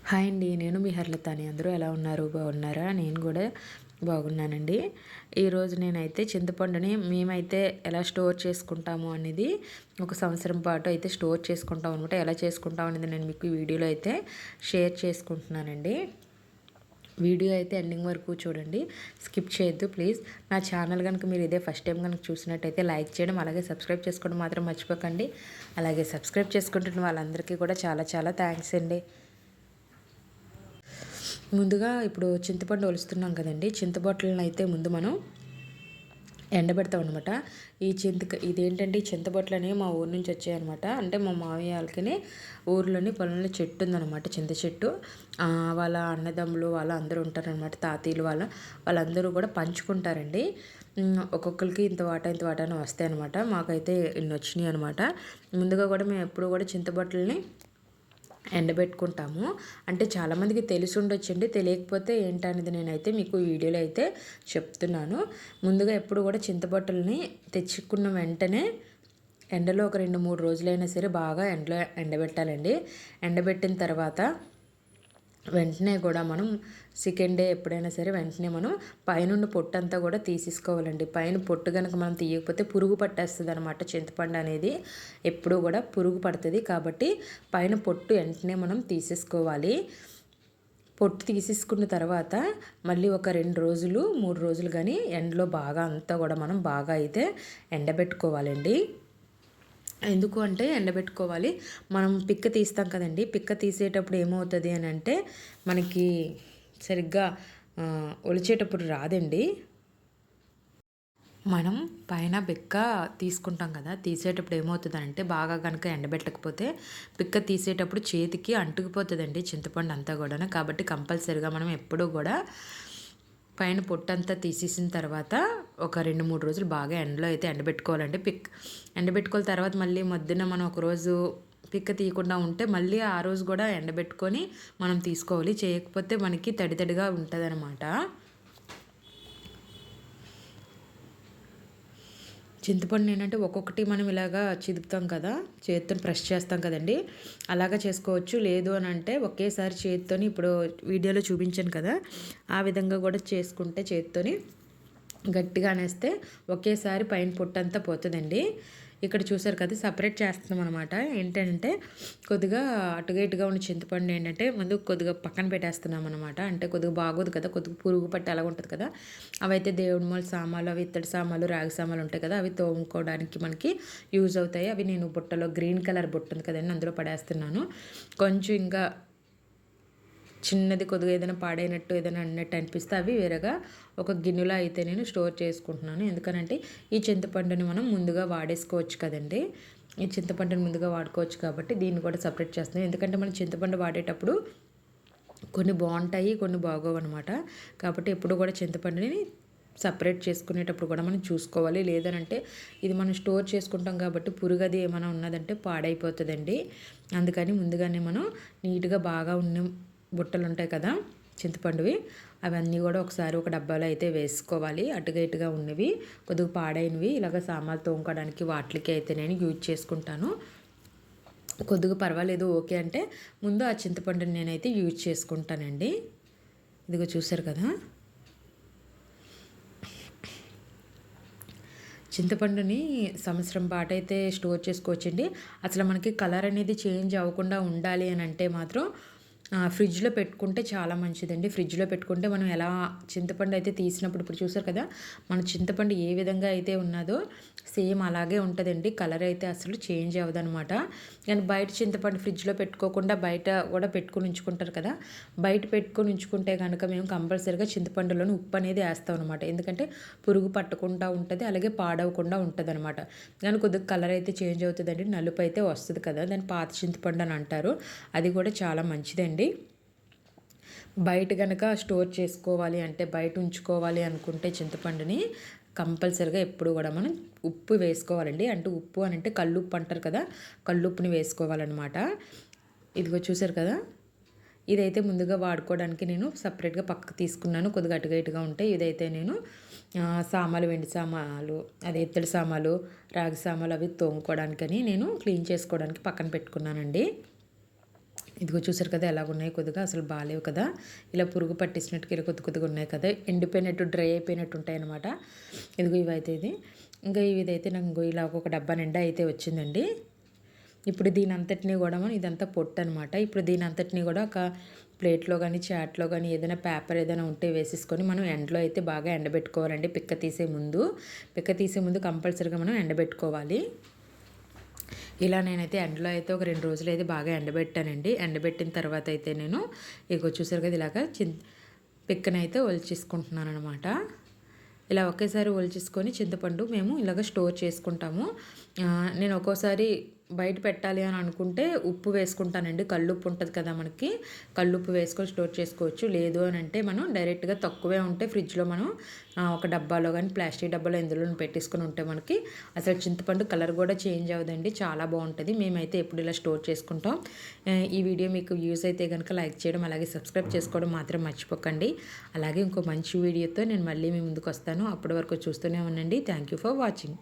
Hi అండి. నేను మీ హర్లతాని. అందరూ ఎలా ఉన్నారు? బాగున్నారా? నేను కూడా బాగున్నానండి. ఈరోజు నేనైతే చింతపండుని మేమైతే ఎలా స్టోర్ చేసుకుంటాము అనేది ఒక సంవత్సరం పాటు అయితే స్టోర్ చేసుకుంటాం అనమాట. ఎలా చేసుకుంటాం అనేది నేను మీకు ఈ వీడియోలో అయితే షేర్ చేసుకుంటున్నానండి. వీడియో అయితే ఎండింగ్ వరకు చూడండి, స్కిప్ చేయొద్దు ప్లీజ్. నా ఛానల్ కనుక మీరు ఇదే ఫస్ట్ టైం కనుక చూసినట్టయితే లైక్ చేయడం, అలాగే సబ్స్క్రైబ్ చేసుకోవడం మాత్రం మర్చిపోకండి. అలాగే సబ్స్క్రైబ్ చేసుకుంటున్న వాళ్ళందరికీ కూడా చాలా చాలా థ్యాంక్స్ అండి. ముందుగా ఇప్పుడు చింతపండు ఒలుస్తున్నాం కదండి. చింతబొట్లను అయితే ముందు మనం ఎండబెడతాం అనమాట. ఇదేంటంటే ఈ చింతబొట్లు అనేవి మా ఊరు నుంచి వచ్చాయన్నమాట. అంటే మా మామయ్య వాళ్ళకి ఊర్లోని పొలంలో చెట్టు ఉందన్నమాట, చింత చెట్టు. వాళ్ళ అన్నదమ్ములు వాళ్ళు అందరూ ఉంటారనమాట, తాతయ్యలు వాళ్ళందరూ కూడా పంచుకుంటారండి. ఒక్కొక్కరికి ఇంత వాటా ఇంత వాటా అని వస్తాయి అనమాట. మాకైతే ఇన్ని వచ్చినాయి అనమాట. ముందుగా కూడా మేము ఎప్పుడు కూడా చింతబొట్లని ఎండబెట్టుకుంటాము. అంటే చాలామందికి తెలిసి ఉండొచ్చండి, తెలియకపోతే ఏంటనేది నేనైతే మీకు వీడియోలో అయితే చెప్తున్నాను. ముందుగా ఎప్పుడు కూడా చింతబొట్టల్ని తెచ్చుకున్న వెంటనే ఎండలో ఒక 2-3 రోజులైనా సరే బాగా ఎండబెట్టాలండి. ఎండబెట్టిన తర్వాత వెంటనే కూడా మనం సెకండ్ డే ఎప్పుడైనా సరే వెంటనే మనం పైనుండి పొట్టు అంతా కూడా తీసేసుకోవాలండి. పైన పొట్టు కనుక మనం తీయకపోతే పురుగు పట్టేస్తుంది అనమాట. చింతపండు అనేది ఎప్పుడూ కూడా పురుగు పడుతుంది, కాబట్టి పైన పొట్టు వెంటనే మనం తీసేసుకోవాలి. పొట్టు తీసేసుకున్న తర్వాత మళ్ళీ ఒక 2 రోజులు 3 రోజులు కానీ ఎండలో బాగా అంతా కూడా మనం బాగా అయితే ఎండబెట్టుకోవాలండి. ఎందుకు అంటే ఎండబెట్టుకోవాలి. మనం పిక్క తీస్తాం కదండి, పిక్క తీసేటప్పుడు ఏమవుతుంది అని అంటే మనకి సరిగ్గా ఒలిచేటప్పుడు రాదండి. మనం పైన పిక్క తీసుకుంటాం కదా, తీసేటప్పుడు ఏమవుతుందంటే బాగా కనుక ఎండబెట్టకపోతే పిక్క తీసేటప్పుడు చేతికి అంటుకుపోతుందండి చింతపండు అంతా కూడా. కాబట్టి కంపల్సరిగా మనం ఎప్పుడూ కూడా పైన పొట్టంతా తీసేసిన తర్వాత ఒక 2-3 రోజులు బాగా ఎండలో అయితే ఎండబెట్టుకోవాలండి. ఎండబెట్టుకోవాలి. తర్వాత మళ్ళీ మధ్యన మనం ఒకరోజు పిక్క తీయకుండా ఉంటే మళ్ళీ ఆ రోజు కూడా ఎండబెట్టుకొని మనం తీసుకోవాలి. చేయకపోతే మనకి తడి తడిగా ఉంటుంది అనమాట. చింతపండు ఏంటంటే ఒక్కొక్కటి మనం ఇలాగా చిదుపుతాం కదా, చేతితో ప్రెస్ చేస్తాం కదండి, అలాగా చేసుకోవచ్చు. లేదు అని అంటే ఒకేసారి చేతితోని ఇప్పుడు వీడియోలో చూపించాను కదా, ఆ విధంగా కూడా చేసుకుంటే చేతితోని గట్టిగా అనేస్తే ఒకేసారి పైన పొట్టంతా పోతుందండి. ఇక్కడ చూసారు కదా, సపరేట్ చేస్తున్నాం అనమాట. ఏంటంటే కొద్దిగా అటుగా ఇటుగా ఉన్న చింతపండు ఏంటంటే ముందు కొద్దిగా పక్కన పెట్టేస్తున్నాం అనమాట. అంటే కొద్దిగా బాగోదు కదా, కొద్దిగా పురుగు పట్టి అలా ఉంటుంది కదా. అవైతే దేవుడి మూల సామాన్లు, అవి ఇత్తడి సామాన్లు, రాగి సామాన్లు ఉంటాయి కదా, అవి తోముకోవడానికి మనకి యూజ్ అవుతాయి. అవి నేను బుట్టలో గ్రీన్ కలర్ బుట్ట ఉంది కదండి, అందులో పడేస్తున్నాను. కొంచెం ఇంకా చిన్నది కొద్దిగా ఏదైనా పాడైనట్టు ఏదైనా అన్నట్టు అనిపిస్తే అవి వేరేగా ఒక గిన్నెలో అయితే నేను స్టోర్ చేసుకుంటున్నాను. ఎందుకనంటే ఈ చింతపండుని మనం ముందుగా వాడేసుకోవచ్చు కదండి, ఈ చింతపండుని ముందుగా వాడుకోవచ్చు కాబట్టి దీన్ని కూడా సపరేట్ చేస్తున్నాను. ఎందుకంటే మనం చింతపండు వాడేటప్పుడు కొన్ని బాగుంటాయి, కొన్ని బాగోవు అనమాట. కాబట్టి ఎప్పుడు కూడా చింతపండుని సపరేట్ చేసుకునేటప్పుడు కూడా మనం చూసుకోవాలి. లేదనంటే ఇది మనం స్టోర్ చేసుకుంటాం కాబట్టి పురుగది ఏమైనా ఉన్నదంటే పాడైపోతుందండి. అందుకని ముందుగానే మనం నీట్గా బాగా ఉన్న బుట్టలు ఉంటాయి కదా చింతపండువి, అవన్నీ కూడా ఒకసారి ఒక డబ్బాలో అయితే వేసుకోవాలి. అటుగా ఇటుగా ఉన్నవి కొద్దిగా పాడైనవి ఇలాగ సామాన్లు తోముకోవడానికి వాటికి అయితే నేను యూజ్ చేసుకుంటాను. కొద్దిగా పర్వాలేదు ఓకే అంటే ముందు ఆ చింతపండుని నేనైతే యూజ్ చేసుకుంటానండి. ఇదిగో చూసారు కదా, చింతపండుని సంవత్సరం పాటు అయితే స్టోర్ చేసుకోవచ్చండి. అసలు మనకి కలర్ అనేది చేంజ్ అవ్వకుండా ఉండాలి అని అంటే మాత్రం ఫ్రిడ్జ్లో పెట్టుకుంటే చాలా మంచిదండి. ఫ్రిడ్జ్లో పెట్టుకుంటే మనం ఎలా చింతపండు అయితే తీసినప్పుడు ఇప్పుడు చూసారు కదా, మన చింతపండు ఏ విధంగా అయితే ఉన్నదో సేమ్ అలాగే ఉంటుందండి. కలర్ అయితే అసలు చేంజ్ అవ్వదనమాట. కానీ బయట చింతపండు ఫ్రిడ్జ్లో పెట్టుకోకుండా బయట కూడా పెట్టుకుని ఉంచుకుంటారు కదా, బయట పెట్టుకొని ఉంచుకుంటే కనుక మేము కంపల్సరీగా చింతపండులోని ఉప్పు అనేది వేస్తాం అనమాట. ఎందుకంటే పురుగు పట్టకుండా ఉంటుంది, అలాగే పాడవకుండా ఉంటుంది అనమాట. కానీ కొద్దిగా కలర్ అయితే చేంజ్ అవుతుందండి, నలుపు అయితే వస్తుంది కదా, దాన్ని పాత చింతపండు అని అంటారు. అది కూడా చాలా మంచిదండి. బయట కనుక స్టోర్ చేసుకోవాలి అంటే బయట ఉంచుకోవాలి అనుకుంటే చింతపండుని కంపల్సరిగా ఎప్పుడు కూడా మనం ఉప్పు వేసుకోవాలండి. అంటే ఉప్పు అని అంటే కల్లుప్పు అంటారు కదా, కల్లుప్పుని వేసుకోవాలన్నమాట. ఇదిగో చూసారు కదా, ఇదైతే ముందుగా వాడుకోవడానికి నేను సపరేట్గా పక్కకు తీసుకున్నాను. కొద్దిగా అటుగా ఇటుగా ఉంటే ఇదైతే నేను సామాలు, వెండి సామాలు, అదే ఇత్తడి సామాలు, రాగి సామాలు అవి తోముకోవడానికని నేను క్లీన్ చేసుకోవడానికి పక్కన పెట్టుకున్నానండి. ఇదిగో చూసారు కదా ఎలాగున్నాయి, కొద్దిగా అసలు బాగాలేవు కదా, ఇలా పురుగు పట్టేసినట్టుగా ఇలా కొద్దిగా ఉన్నాయి కదా, ఎండిపోయినట్టు డ్రై అయిపోయినట్టు ఉంటాయన్నమాట. ఇదిగో ఇవైతే ఇది ఇంకా ఇదైతే నాకు ఇలా ఒక డబ్బా నిండా అయితే వచ్చిందండి. ఇప్పుడు దీని అంతటినీ కూడా ఇదంతా పొట్టు అనమాట. ఇప్పుడు దీని అంతటినీ కూడా ఒక ప్లేట్లో కానీ చాట్లో కానీ ఏదైనా పేపర్ ఏదైనా ఉంటే వేసేసుకొని మనం ఎండలో అయితే బాగా ఎండబెట్టుకోవాలండి. పిక్క తీసే ముందు కంపల్సరీగా మనం ఎండబెట్టుకోవాలి. ఇలా నేనైతే ఎండలో అయితే ఒక 2 రోజులు అయితే బాగా ఎండబెట్టానండి. ఎండబెట్టిన తర్వాత అయితే నేను ఇగో చూసారు కదా ఇలాగ పిక్కనైతే ఒలిచేసుకుంటున్నాను అనమాట. ఇలా ఒకేసారి ఒలిచేసుకొని చింతపండు మేము ఇలాగ స్టోర్ చేసుకుంటాము. నేను ఒక్కోసారి బయట పెట్టాలి అని అనుకుంటే ఉప్పు వేసుకుంటానండి. కల్లుప్పు ఉంటుంది కదా మనకి, కల్లుప్పు వేసుకొని స్టోర్ చేసుకోవచ్చు. లేదు అని అంటే మనం డైరెక్ట్గా తక్కువే ఉంటే ఫ్రిడ్జ్లో మనం ఒక డబ్బాలో కానీ ప్లాస్టిక్ డబ్బాలో ఎందులో పెట్టేసుకొని ఉంటే మనకి అసలు చింతపండు కలర్ కూడా చేంజ్ అవ్వదండి, చాలా బాగుంటుంది. మేమైతే ఎప్పుడు ఇలా స్టోర్ చేసుకుంటాం. ఈ వీడియో మీకు యూస్ అయితే కనుక లైక్ చేయడం అలాగే సబ్స్క్రైబ్ చేసుకోవడం మాత్రం మర్చిపోకండి. అలాగే ఇంకో మంచి వీడియోతో నేను మళ్ళీ మీ ముందుకు వస్తాను. అప్పటి వరకు చూస్తూనే ఉండండి. Thank you for watching.